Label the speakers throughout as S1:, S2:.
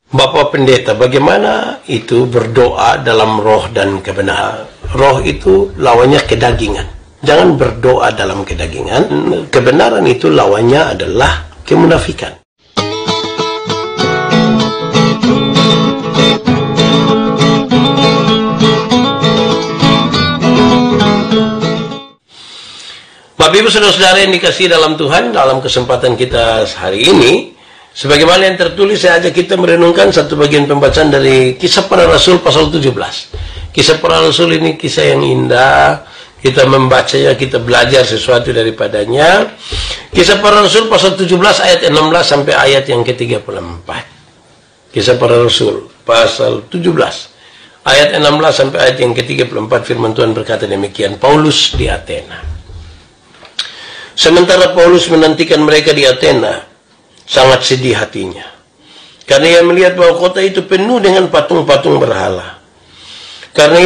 S1: Bapak Pendeta, bagaimana itu berdoa dalam roh dan kebenaran? Roh itu lawannya kedagingan. Jangan berdoa dalam kedagingan. Kebenaran itu lawannya adalah kemunafikan. Bapak Ibu Saudara-saudara yang dikasihi dalam Tuhan, dalam kesempatan kita hari ini, sebagaimana yang tertulis, saya ajak kita merenungkan satu bagian pembacaan dari Kisah Para Rasul pasal 17. Kisah Para Rasul ini kisah yang indah, kita membacanya, kita belajar sesuatu daripadanya. Kisah Para Rasul pasal 17 ayat 16 sampai ayat yang ke-34. Kisah Para Rasul pasal 17 ayat 16 sampai ayat yang ke-34, firman Tuhan berkata demikian. Paulus di Athena. Sementara Paulus menantikan mereka di Athena, sangat sedih hatinya, karena ia melihat bahwa kota itu penuh dengan patung-patung berhala. Karena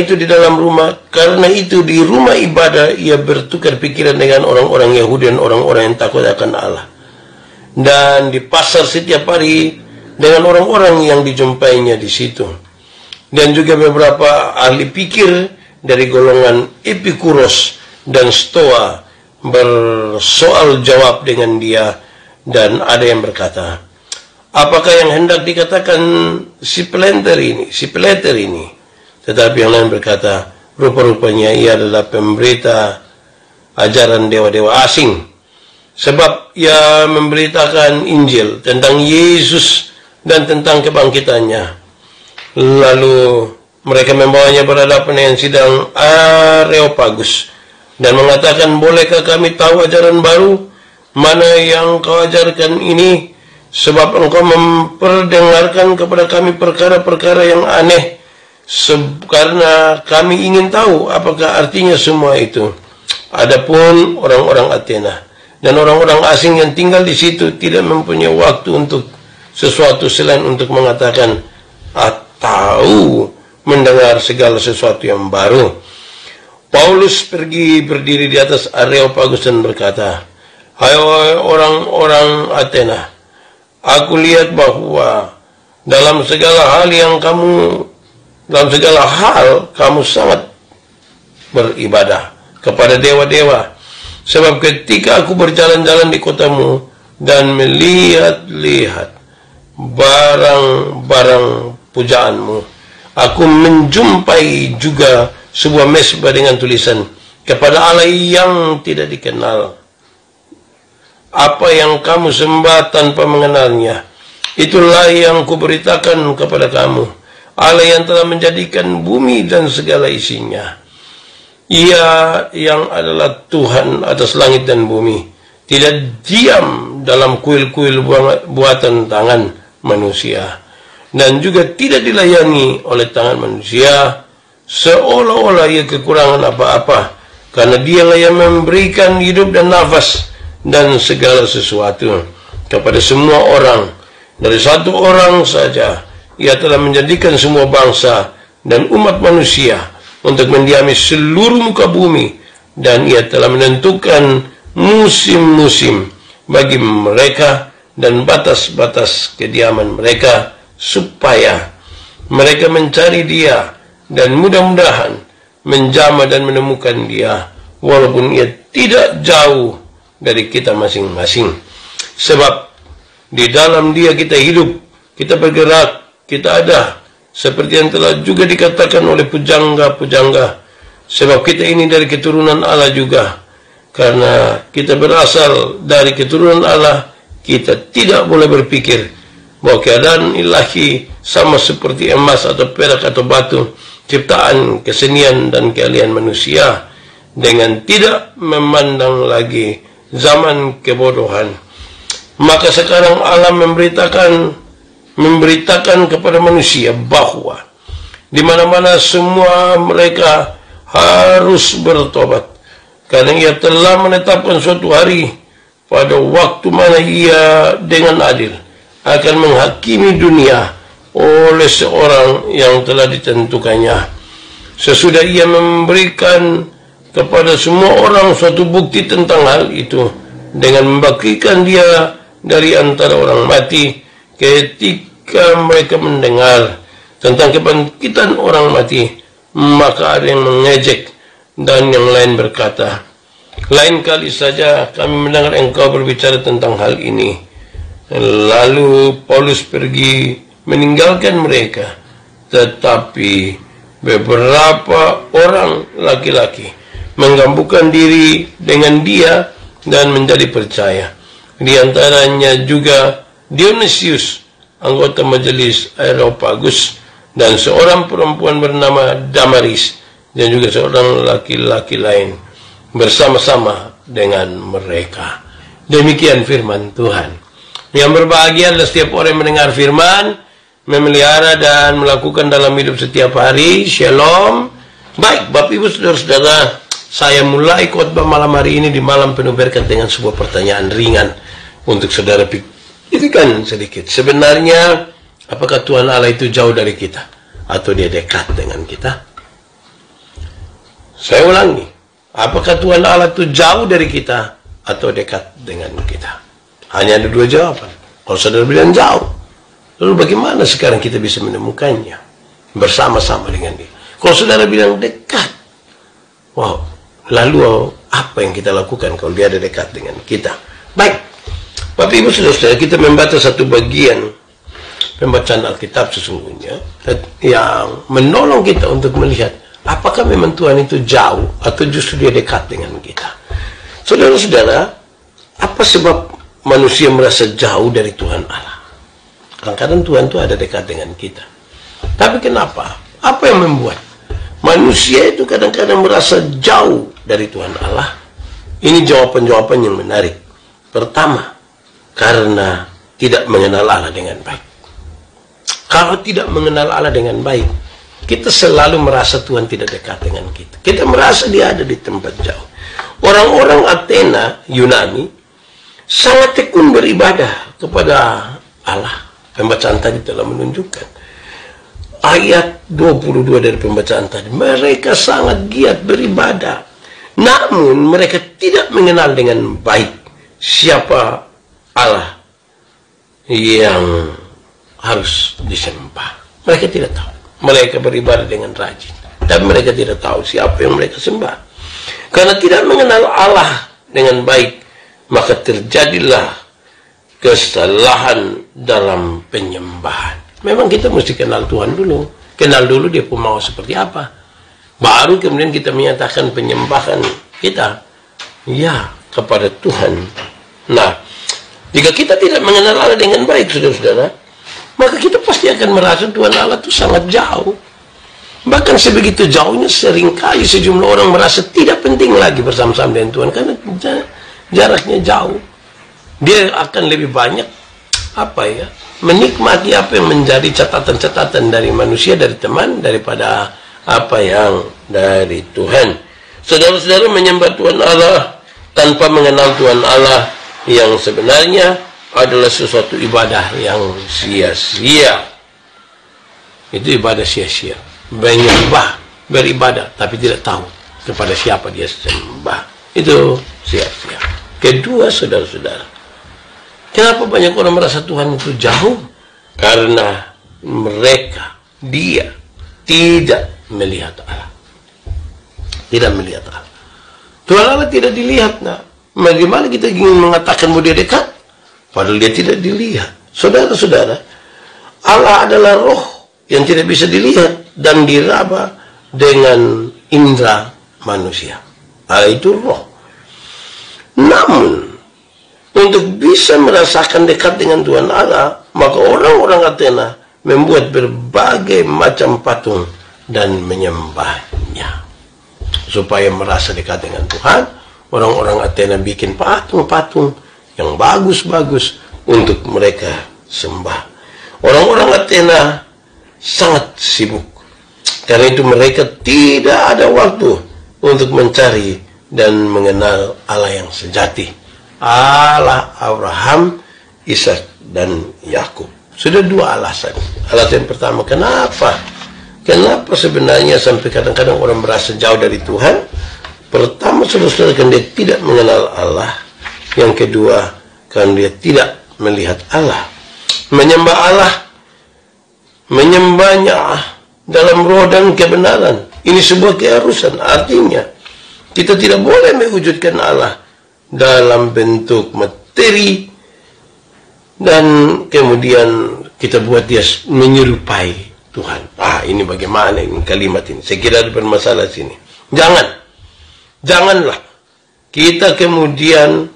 S1: itu di rumah ibadah ia bertukar pikiran dengan orang-orang Yahudi dan orang-orang yang takut akan Allah. Dan di pasar setiap hari dengan orang-orang yang dijumpainya di situ. Dan juga beberapa ahli pikir dari golongan Epikuros dan Stoa bersoal jawab dengan dia. Dan ada yang berkata, apakah yang hendak dikatakan si Peter ini? Tetapi yang lain berkata, rupa-rupanya ia adalah pemberita ajaran dewa-dewa asing. Sebab ia memberitakan Injil tentang Yesus dan tentang kebangkitannya. Lalu mereka membawanya berhadapan dengan sidang Areopagus dan mengatakan, bolehkah kami tahu ajaran baru? Mana yang kau ajarkan ini? Sebab engkau memperdengarkan kepada kami perkara-perkara yang aneh. Karena kami ingin tahu apakah artinya semua itu. Adapun orang-orang Athena dan orang-orang asing yang tinggal di situ tidak mempunyai waktu untuk sesuatu selain untuk mengatakan atau mendengar segala sesuatu yang baru. Paulus pergi berdiri di atas Areopagus dan berkata, hai orang-orang Athena, aku lihat bahwa dalam segala hal kamu sangat beribadah kepada dewa-dewa. Sebab ketika aku berjalan-jalan di kotamu dan melihat-lihat barang-barang pujaanmu, aku menjumpai juga sebuah mezbah dengan tulisan, kepada Allah yang tidak dikenal. Apa yang kamu sembah tanpa mengenalnya, itulah yang kuberitakan kepada kamu. Allah yang telah menjadikan bumi dan segala isinya. Ia yang adalah Tuhan atas langit dan bumi, tidak diam dalam kuil-kuil buatan tangan manusia, dan juga tidak dilayani oleh tangan manusia, seolah-olah ia kekurangan apa-apa, karena dialah yang memberikan hidup dan nafas dan segala sesuatu kepada semua orang. Dari satu orang saja ia telah menjadikan semua bangsa dan umat manusia untuk mendiami seluruh muka bumi, dan ia telah menentukan musim-musim bagi mereka dan batas-batas kediaman mereka, supaya mereka mencari dia dan mudah-mudahan menjamah dan menemukan dia, walaupun ia tidak jauh dari kita masing-masing. Sebab di dalam dia kita hidup, kita bergerak, kita ada, seperti yang telah juga dikatakan oleh pujangga-pujangga. Sebab kita ini dari keturunan Allah juga. Karena kita berasal dari keturunan Allah, kita tidak boleh berpikir bahwa keadaan ilahi sama seperti emas atau perak atau batu, ciptaan, kesenian dan keahlian manusia, dengan tidak memandang lagi zaman kebodohan. Maka sekarang Allah memberitakan kepada manusia bahwa di mana-mana semua mereka harus bertobat, karena ia telah menetapkan suatu hari pada waktu mana ia dengan adil akan menghakimi dunia oleh seorang yang telah ditentukannya, sesudah ia memberikan kepada semua orang suatu bukti tentang hal itu, dengan membangkitkan dia dari antara orang mati ketika mereka mendengar tentang kebangkitan orang mati, maka ada yang mengejek dan yang lain berkata, lain kali saja kami mendengar engkau berbicara tentang hal ini. Lalu Paulus pergi meninggalkan mereka, tetapi beberapa orang laki-laki menggabungkan diri dengan dia dan menjadi percaya. Di antaranya juga Dionysius, anggota majelis Areopagus, dan seorang perempuan bernama Damaris, dan juga seorang laki-laki lain bersama-sama dengan mereka. Demikian firman Tuhan. Yang berbahagia adalah setiap orang yang mendengar firman, memelihara dan melakukan dalam hidup setiap hari. Shalom. Baik, Bapak Ibu Saudara-saudara, saya mulai khotbah malam hari ini di malam penuh berkat dengan sebuah pertanyaan ringan untuk saudara pikirkan sedikit. Sebenarnya, apakah Tuhan Allah itu jauh dari kita atau dia dekat dengan kita? Saya ulangi, apakah Tuhan Allah itu jauh dari kita atau dekat dengan kita? Hanya ada dua jawaban. Kalau saudara bilang jauh, lalu bagaimana sekarang kita bisa menemukannya bersama-sama dengan dia? Kalau saudara bilang dekat, wow, lalu apa yang kita lakukan kalau dia ada dekat dengan kita? Baik, Bapak Ibu Saudara-saudara, kita membaca satu bagian pembacaan Alkitab sesungguhnya yang menolong kita untuk melihat apakah memang Tuhan itu jauh atau justru dia dekat dengan kita. Saudara-saudara, apa sebab manusia merasa jauh dari Tuhan Allah? Kadang-kadang Tuhan itu ada dekat dengan kita. Tapi kenapa? Apa yang membuat manusia itu kadang-kadang merasa jauh dari Tuhan Allah? Ini jawaban-jawaban yang menarik. Pertama, karena tidak mengenal Allah dengan baik. Kalau tidak mengenal Allah dengan baik, kita selalu merasa Tuhan tidak dekat dengan kita. Kita merasa dia ada di tempat jauh. Orang-orang Athena, Yunani, sangat tekun beribadah kepada Allah. Pembacaan tadi telah menunjukkan. Ayat 22 dari pembacaan tadi, mereka sangat giat beribadah. Namun mereka tidak mengenal dengan baik siapa Allah yang harus disembah. Mereka tidak tahu. Mereka beribadah dengan rajin, tapi mereka tidak tahu siapa yang mereka sembah. Karena tidak mengenal Allah dengan baik, maka terjadilah kesalahan dalam penyembahan. Memang kita mesti kenal Tuhan dulu. Kenal dulu dia pun mau seperti apa. Baru kemudian kita menyatakan penyembahan kita ya kepada Tuhan. Nah, jika kita tidak mengenal Allah dengan baik, saudara-saudara, maka kita pasti akan merasa Tuhan Allah itu sangat jauh. Bahkan sebegitu jauhnya seringkali sejumlah orang merasa tidak penting lagi bersama-sama dengan Tuhan karena jaraknya jauh. Dia akan lebih banyak menikmati apa yang menjadi catatan-catatan dari manusia, dari teman, daripada apa yang dari Tuhan. Saudara-saudara, menyembah Tuhan Allah tanpa mengenal Tuhan Allah yang sebenarnya adalah sesuatu ibadah yang sia-sia. Itu ibadah sia-sia. Menyembah, beribadah, tapi tidak tahu kepada siapa dia sembah. Itu sia-sia. Kedua, saudara-saudara, kenapa banyak orang merasa Tuhan itu jauh? Karena dia tidak melihat Allah. Tidak melihat Allah. Tuhan Allah tidak dilihat. Nah, bagaimana kita ingin mengatakan bahwa dia dekat? Padahal dia tidak dilihat. Saudara-saudara, Allah adalah roh yang tidak bisa dilihat dan diraba dengan indera manusia. Allah itu roh. Namun, untuk bisa merasakan dekat dengan Tuhan Allah, maka orang-orang Athena membuat berbagai macam patung dan menyembahnya. Supaya merasa dekat dengan Tuhan, orang-orang Athena bikin patung-patung yang bagus-bagus untuk mereka sembah. Orang-orang Athena sangat sibuk. Karena itu mereka tidak ada waktu untuk mencari dan mengenal Allah yang sejati. Allah Abraham, Ishak, dan Yakub. Sudah dua alasan. Alasan pertama, kenapa sebenarnya sampai kadang-kadang orang merasa jauh dari Tuhan? Pertama, saudara-saudara, kan dia tidak mengenal Allah. Yang kedua, kan dia tidak melihat Allah. Menyembah Allah menyembahnya dalam roh dan kebenaran. Ini sebuah keharusan. Artinya kita tidak boleh mewujudkan Allah dalam bentuk materi dan kemudian kita buat dia menyerupai Tuhan. Ini bagaimana ini kalimat ini? Saya kira ada bermasalah sini. Janganlah kita kemudian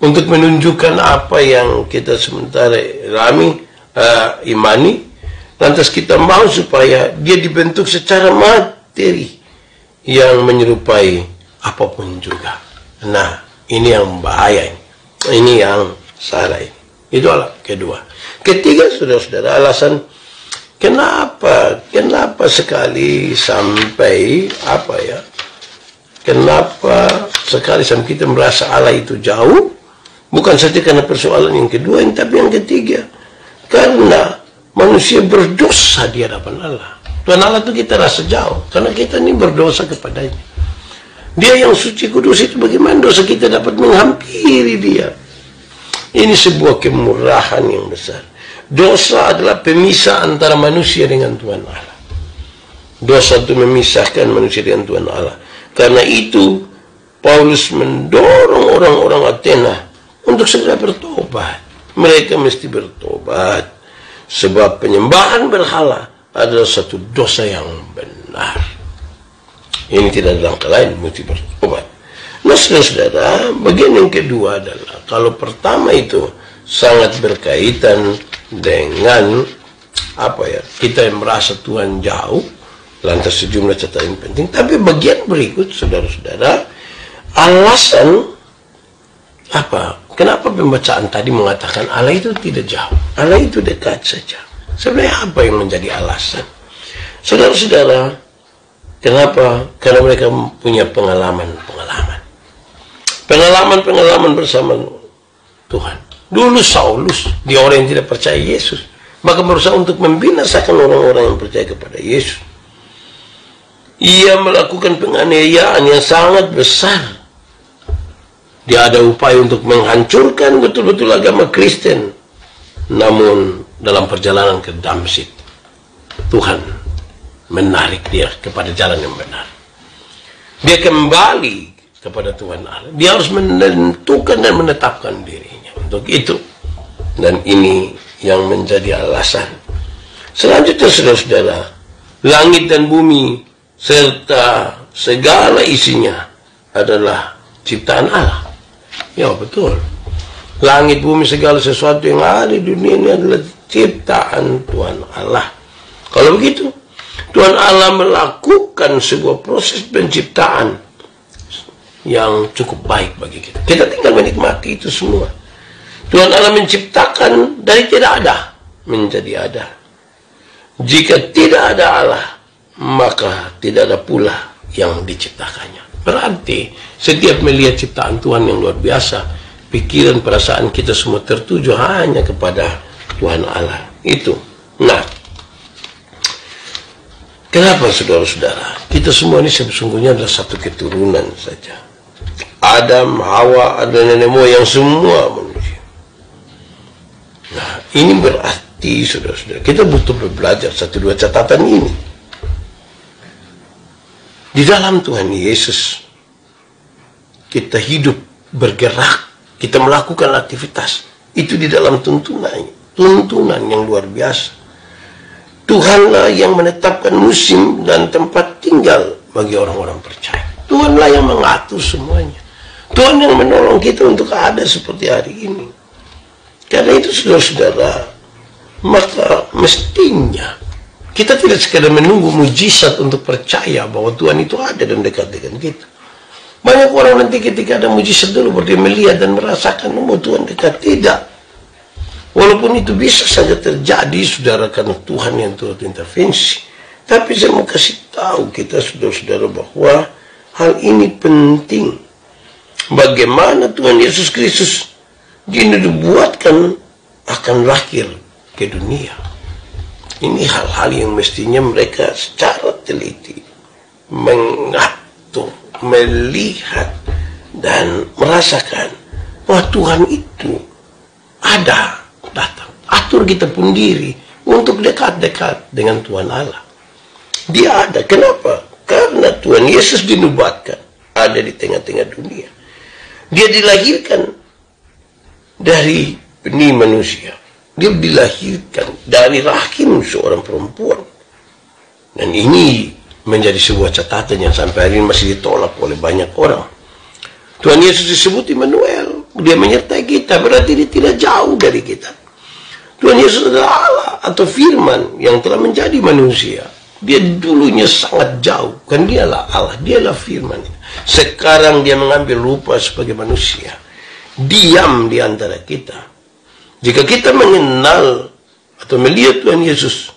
S1: untuk menunjukkan apa yang kita sementara imani, lantas kita mau supaya dia dibentuk secara materi yang menyerupai apapun juga. Nah, ini yang bahaya ini. Ini yang salah ini. Itu kedua. Ketiga, saudara-saudara, alasan kenapa sekali sampai kenapa sekali sampai kita merasa Allah itu jauh? Bukan saja karena persoalan yang kedua, tapi yang ketiga, karena manusia berdosa di hadapan Allah. Tuhan Allah itu kita rasa jauh karena kita ini berdosa kepadanya. Dia yang suci kudus itu, bagaimana dosa kita dapat menghampiri dia? Ini sebuah kemurahan yang besar. Dosa adalah pemisah antara manusia dengan Tuhan Allah. Dosa itu memisahkan manusia dengan Tuhan Allah. Karena itu Paulus mendorong orang-orang Athena untuk segera bertobat. Mereka mesti bertobat, sebab penyembahan berhala adalah satu dosa yang benar. Ini tidak ada langkah lain, mesti bertobat. Nah, saudara-saudara, bagian yang kedua adalah, kalau pertama itu sangat berkaitan dengan kita yang merasa Tuhan jauh, lantas sejumlah catatan penting. Tapi bagian berikut, saudara-saudara, alasan kenapa pembacaan tadi mengatakan Allah itu tidak jauh, Allah itu dekat saja. Sebenarnya apa yang menjadi alasan? Saudara-saudara, kenapa? Karena mereka punya pengalaman bersama Tuhan. Dulu Saulus, dia orang yang tidak percaya Yesus, maka berusaha untuk membinasakan orang-orang yang percaya kepada Yesus. Ia melakukan penganiayaan yang sangat besar. Dia ada upaya untuk menghancurkan betul-betul agama Kristen. Namun dalam perjalanan ke Damsyik, Tuhan menarik dia kepada jalan yang benar. Dia kembali kepada Tuhan Allah. Dia harus menentukan dan menetapkan dirinya untuk itu. Dan ini yang menjadi alasan. Selanjutnya, saudara-saudara, langit dan bumi serta segala isinya adalah ciptaan Allah. Ya, betul. Langit, bumi, segala sesuatu yang ada di dunia ini adalah ciptaan Tuhan Allah. Kalau begitu, Tuhan Allah melakukan sebuah proses penciptaan yang cukup baik bagi kita. Kita tinggal menikmati itu semua. Tuhan Allah menciptakan dari tidak ada menjadi ada. Jika tidak ada Allah, maka tidak ada pula yang diciptakannya. Berarti setiap melihat ciptaan Tuhan yang luar biasa, pikiran, perasaan kita semua tertuju hanya kepada Tuhan Allah itu. Nah, kenapa saudara-saudara? Kita semua ini sesungguhnya adalah satu keturunan saja. Adam, Hawa, ada nenek moyang semua manusia. Nah, ini berarti saudara-saudara, kita butuh belajar satu dua catatan ini. Di dalam Tuhan Yesus, kita hidup, bergerak, kita melakukan aktivitas. Itu di dalam tuntunan yang luar biasa. Tuhanlah yang menetapkan musim dan tempat tinggal bagi orang-orang percaya. Tuhanlah yang mengatur semuanya. Tuhan yang menolong kita untuk ada seperti hari ini. Karena itu, saudara-saudara, maka mestinya kita tidak sekadar menunggu mujizat untuk percaya bahwa Tuhan itu ada dan dekat dengan kita. Banyak orang nanti ketika ada mujizat dulu baru dia melihat dan merasakan bahwa Tuhan dekat. Tidak. Walaupun itu bisa saja terjadi, saudara, karena Tuhan yang turut intervensi. Tapi saya mau kasih tahu kita, saudara-saudara, bahwa hal ini penting. Bagaimana Tuhan Yesus Kristus dinubuatkan akan lahir ke dunia. Ini hal-hal yang mestinya mereka secara teliti mengatur, melihat, dan merasakan bahwa Tuhan itu ada, datang. Atur kita pun diri, untuk dekat-dekat dengan Tuhan Allah. Dia ada. Kenapa? Karena Tuhan Yesus dinubuatkan ada di tengah-tengah dunia. Dia dilahirkan dari benih manusia. Dia dilahirkan dari rahim seorang perempuan. Dan ini menjadi sebuah catatan yang sampai hari ini masih ditolak oleh banyak orang. Tuhan Yesus disebut Immanuel. Dia menyertai kita, berarti dia tidak jauh dari kita. Tuhan Yesus adalah Allah atau firman yang telah menjadi manusia. Dia dulunya sangat jauh, kan dialah Allah, dialah firman. Sekarang dia mengambil rupa sebagai manusia, diam di antara kita. Jika kita mengenal atau melihat Tuhan Yesus,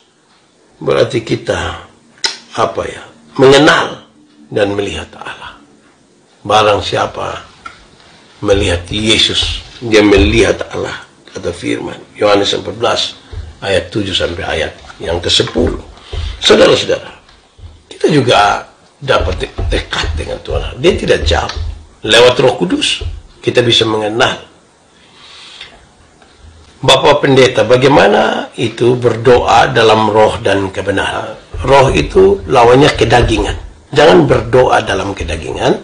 S1: berarti kita mengenal dan melihat Allah. Barang siapa melihat Yesus, dia melihat Allah, kata firman Yohanes 14 ayat 7 sampai ayat yang ke-10. Saudara-saudara, kita juga dapat dekat dengan Tuhan. Dia tidak jauh. Lewat Roh Kudus kita bisa mengenal. Bapak Pendeta, bagaimana itu berdoa dalam roh dan kebenaran? Roh itu lawannya kedagingan. Jangan berdoa dalam kedagingan.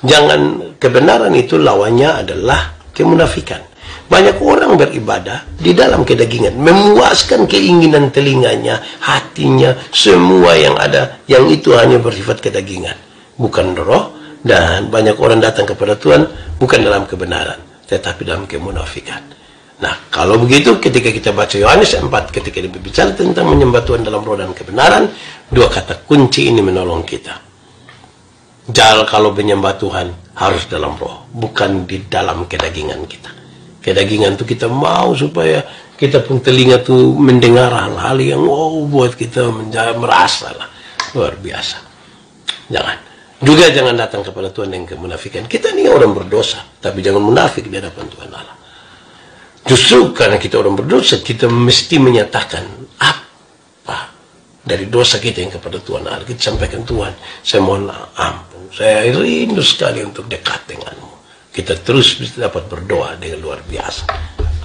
S1: Jangan, kebenaran itu lawannya adalah kemunafikan. Banyak orang beribadah di dalam kedagingan, memuaskan keinginan telinganya, hatinya, semua yang ada, yang itu hanya bersifat kedagingan, bukan roh. Dan banyak orang datang kepada Tuhan bukan dalam kebenaran, tetapi dalam kemunafikan. Nah, kalau begitu ketika kita baca Yohanes 4, ketika dia berbicara tentang menyembah Tuhan dalam roh dan kebenaran, dua kata kunci ini menolong kita. Kalau menyembah Tuhan harus dalam roh, bukan di dalam kedagingan kita. Kedagingan itu kita mau supaya kita pun telinga tuh mendengar hal-hal yang buat kita merasa lah luar biasa. Jangan. Juga jangan datang kepada Tuhan dengan kemunafikan. Kita ini orang berdosa, tapi jangan munafik di hadapan Tuhan Allah. Justru karena kita orang berdosa, kita mesti menyatakan apa dari dosa kita yang kepada Tuhan Allah. Kita sampaikan, Tuhan, saya mohon ampun, saya rindu sekali untuk dekat denganmu. Kita terus bisa dapat berdoa dengan luar biasa.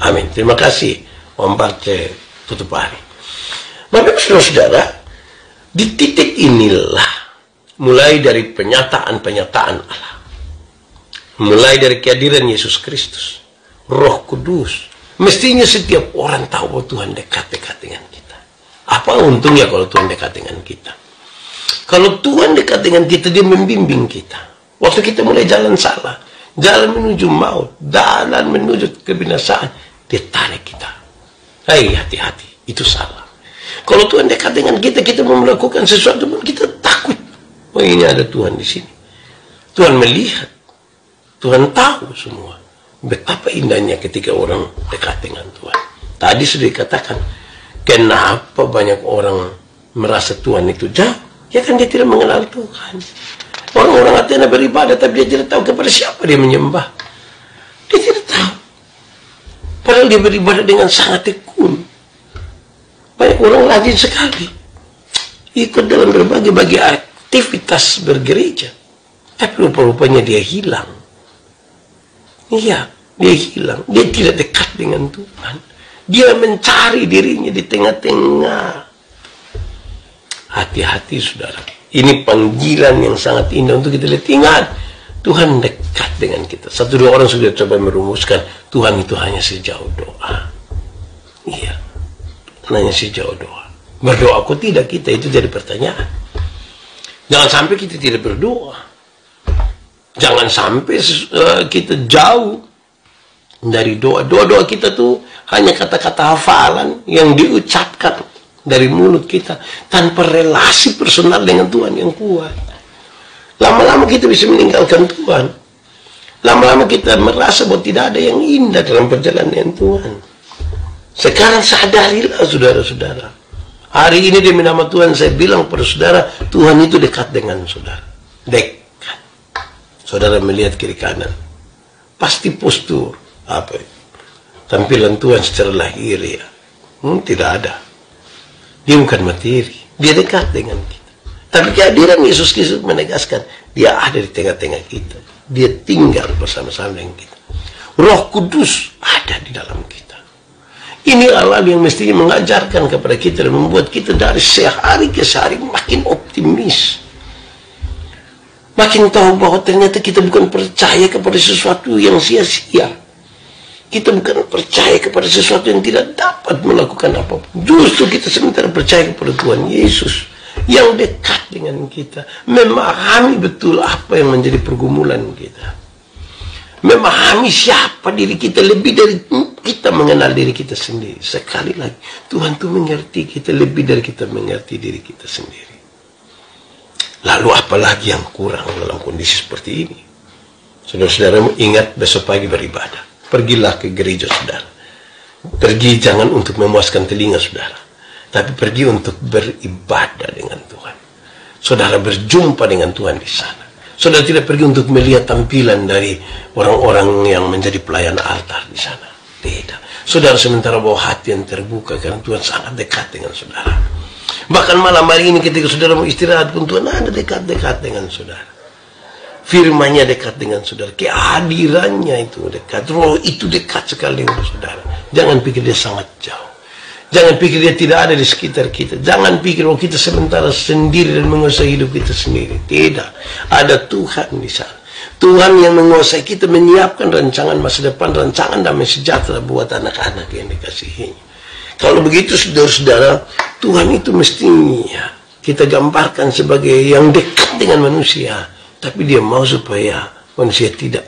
S1: Amin. Terima kasih. Membaca tutup hari. Bapak saudara, di titik inilah mulai dari penyataan-penyataan Allah, mulai dari kehadiran Yesus Kristus, Roh Kudus. Mestinya setiap orang tahu bahwa Tuhan dekat-dekat dengan kita. Apa untungnya kalau Tuhan dekat dengan kita? Kalau Tuhan dekat dengan kita, dia membimbing kita. Waktu kita mulai jalan salah, jalan menuju maut, jalan menuju kebinasaan, dia tarik kita. Hai, hati-hati, itu salah. Kalau Tuhan dekat dengan kita, kita mau melakukan sesuatu pun kita takut. Oh, ini ada Tuhan di sini. Tuhan melihat, Tuhan tahu semua. Betapa indahnya ketika orang dekat dengan Tuhan. Tadi sudah dikatakan, kenapa banyak orang merasa Tuhan itu jauh? Ya kan dia tidak mengenal Tuhan. Orang-orang Athena beribadah, tapi dia tidak tahu kepada siapa dia menyembah. Dia tidak tahu. Padahal dia beribadah dengan sangat tekun. Banyak orang rajin sekali ikut dalam berbagai aktivitas bergereja, tapi rupa-rupanya dia hilang. Iya, dia hilang. Dia tidak dekat dengan Tuhan. Dia mencari dirinya di tengah-tengah. Hati-hati, saudara. Ini panggilan yang sangat indah untuk kita lihat. Ingat, Tuhan dekat dengan kita. Satu dua orang sudah coba merumuskan, Tuhan itu hanya sejauh doa. Iya, hanya sejauh doa. Berdoa kok tidak kita, itu jadi pertanyaan. Jangan sampai kita tidak berdoa. Jangan sampai kita jauh dari doa. Doa-doa kita tuh hanya kata-kata hafalan yang diucapkan dari mulut kita tanpa relasi personal dengan Tuhan yang kuat. Lama-lama kita bisa meninggalkan Tuhan. Lama-lama kita merasa bahwa tidak ada yang indah dalam perjalanan dengan Tuhan. Sekarang sadarilah, saudara-saudara. Hari ini demi nama Tuhan saya bilang pada saudara, Tuhan itu dekat dengan saudara. Dekat. Saudara melihat kiri kanan, pasti postur tampilan Tuhan secara lahiriah tidak ada. Dia bukan materi, dia dekat dengan kita. Tapi kehadiran Yesus Kristus menegaskan dia ada di tengah-tengah kita. Dia tinggal bersama-sama dengan kita. Roh Kudus ada di dalam kita. Ini Allah yang mestinya mengajarkan kepada kita dan membuat kita dari sehari ke sehari makin optimis. Makin tahu bahwa ternyata kita bukan percaya kepada sesuatu yang sia-sia. Kita bukan percaya kepada sesuatu yang tidak dapat melakukan apapun. Justru kita sementara percaya kepada Tuhan Yesus yang dekat dengan kita. Memahami betul apa yang menjadi pergumulan kita. Memahami siapa diri kita lebih dari kita mengenal diri kita sendiri. Sekali lagi, Tuhan itu mengerti kita lebih dari kita mengerti diri kita sendiri. Lalu apalagi yang kurang dalam kondisi seperti ini? Saudara-saudara ingat besok pagi beribadah. Pergilah ke gereja saudara. Pergi jangan untuk memuaskan telinga saudara, tapi pergi untuk beribadah dengan Tuhan. Saudara berjumpa dengan Tuhan di sana. Saudara tidak pergi untuk melihat tampilan dari orang-orang yang menjadi pelayan altar di sana. Tidak. Saudara sementara bawa hati yang terbuka karena Tuhan sangat dekat dengan saudara. Bahkan malam hari ini ketika saudara mau istirahat pun Tuhan ada dekat-dekat dengan saudara. Firman-Nya dekat dengan saudara. Kehadirannya itu dekat. Roh itu dekat sekali dengan saudara. Jangan pikir dia sangat jauh. Jangan pikir dia tidak ada di sekitar kita. Jangan pikir bahwa kita sementara sendiri dan menguasai hidup kita sendiri. Tidak. Ada Tuhan di sana. Tuhan yang menguasai kita menyiapkan rancangan masa depan, rancangan damai sejahtera buat anak-anak yang dikasihinya. Kalau begitu saudara-saudara, Tuhan itu mestinya kita gambarkan sebagai yang dekat dengan manusia. Tapi dia mau supaya manusia tidak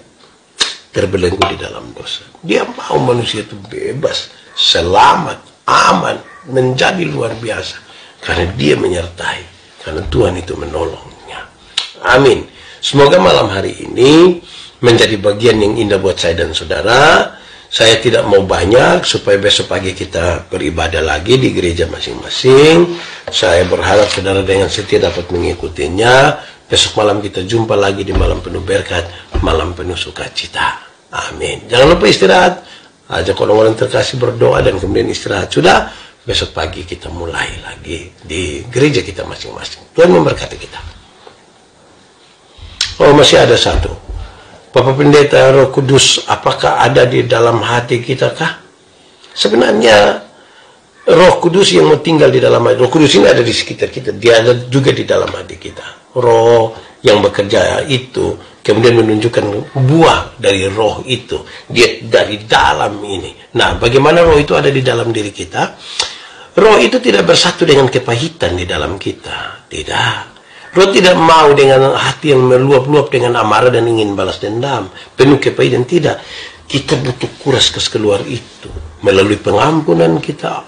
S1: terbelenggu di dalam dosa. Dia mau manusia itu bebas, selamat, aman, menjadi luar biasa. Karena dia menyertai. Karena Tuhan itu menolongnya. Amin. Semoga malam hari ini menjadi bagian yang indah buat saya dan saudara. Saya tidak mau banyak supaya besok pagi kita beribadah lagi di gereja masing-masing. Saya berharap saudara dengan setia dapat mengikutinya. Besok malam kita jumpa lagi di malam penuh berkat, malam penuh sukacita. Amin. Jangan lupa istirahat. Ajak orang-orang terkasih berdoa dan kemudian istirahat. Sudah, besok pagi kita mulai lagi di gereja kita masing-masing. Tuhan memberkati kita. Oh, masih ada satu. Bapak Pendeta, Roh Kudus apakah ada di dalam hati kita kah? Sebenarnya Roh Kudus yang mau tinggal di dalam hati. Roh Kudus ini ada di sekitar kita. Dia ada juga di dalam hati kita. Roh yang bekerja itu kemudian menunjukkan buah dari roh itu. Dia dari dalam ini. Nah, bagaimana roh itu ada di dalam diri kita? Roh itu tidak bersatu dengan kepahitan di dalam kita. Tidak. Roh tidak mau dengan hati yang meluap-luap dengan amarah dan ingin balas dendam. Penuh kepahitan. Tidak. Kita butuh kuras keluar itu. Melalui pengampunan kita.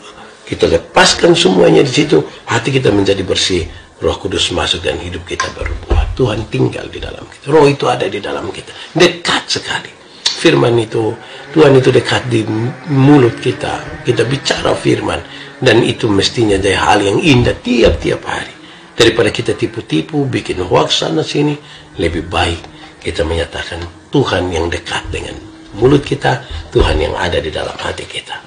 S1: Kita lepaskan semuanya di situ. Hati kita menjadi bersih. Roh Kudus masuk dan hidup kita berbuah. Tuhan tinggal di dalam kita. Roh itu ada di dalam kita. Dekat sekali. Firman itu, Tuhan itu dekat di mulut kita. Kita bicara firman. Dan itu mestinya dari hal yang indah tiap-tiap hari. Daripada kita tipu-tipu, bikin hoax sana sini. Lebih baik kita menyatakan Tuhan yang dekat dengan mulut kita. Tuhan yang ada di dalam hati kita.